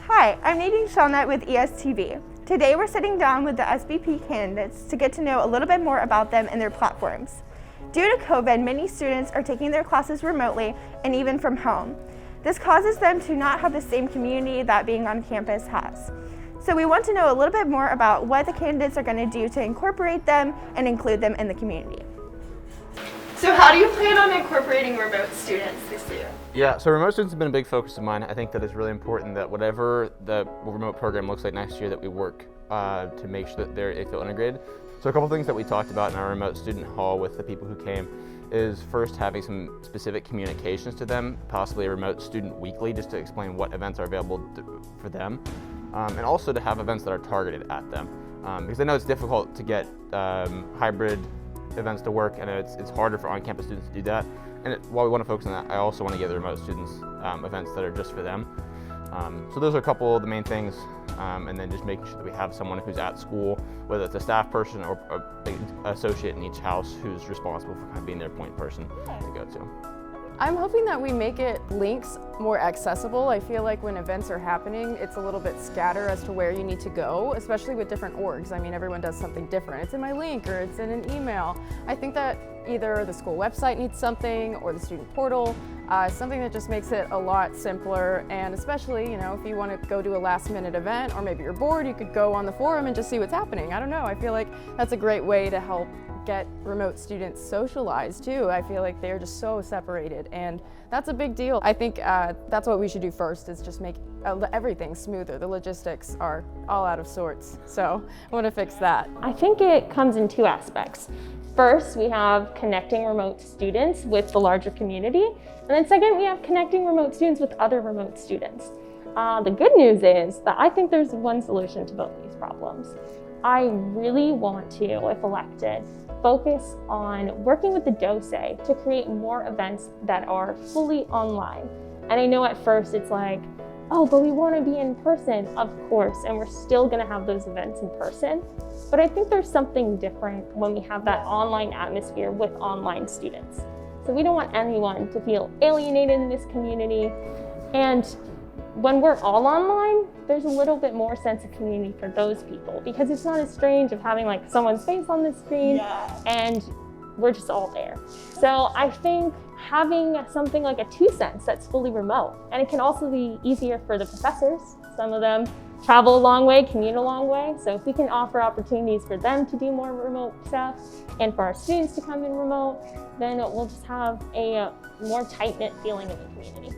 Hi, I'm Neidin Shelnutt with ESTV. Today we're sitting down with the SBP candidates to get to know a little bit more about them and their platforms. Due to COVID, many students are taking their classes remotely and even from home. This causes them to not have the same community that being on campus has. So we want to know a little bit more about what the candidates are going to do to incorporate them and include them in the community. So how do you plan on incorporating remote students this year? Yeah, so remote students have been a big focus of mine. I think that it's really important that whatever the remote program looks like next year, that we work to make sure that they feel integrated. So a couple things that we talked about in our remote student hall with the people who came is first having some specific communications to them, possibly a remote student weekly, just to explain what events are available for them, and also to have events that are targeted at them. Because I know it's difficult to get hybrid events to work, and it's harder for on-campus students to do that. And while we want to focus on that, I also want to give the remote students events that are just for them. So those are a couple of the main things, and then just making sure that we have someone who's at school, whether it's a staff person or an associate in each house who's responsible for kind of being their point person to go to. I'm hoping that we make links more accessible. I feel like when events are happening, it's a little bit scattered as to where you need to go, especially with different orgs. I mean, everyone does something different. It's in my link or it's in an email. I think that either the school website needs something or the student portal, something that just makes it a lot simpler. And especially, if you want to go to a last-minute event or maybe you're bored, you could go on the forum and just see what's happening. I don't know. I feel like that's a great way to help get remote students socialized too. I feel like they're just so separated, and that's a big deal. I think that's what we should do first, is just make everything smoother. The logistics are all out of sorts, so I want to fix that. I think it comes in two aspects. First, we have connecting remote students with the larger community, and then second, we have connecting remote students with other remote students. The good news is that I think there's one solution to both these problems. I really want to, if elected, focus on working with the DOSE to create more events that are fully online. And I know at first it's like, oh, but we want to be in person, of course, and we're still going to have those events in person. But I think there's something different when we have that online atmosphere with online students. So we don't want anyone to feel alienated in this community. And when we're all online, there's a little bit more sense of community for those people, because it's not as strange of having like someone's face on the screen and we're just all there. So I think having something like a 2 cents that's fully remote, and it can also be easier for the professors. Some of them travel a long way, commute a long way. So if we can offer opportunities for them to do more remote stuff and for our students to come in remote, then we'll just have a more tight-knit feeling of the community.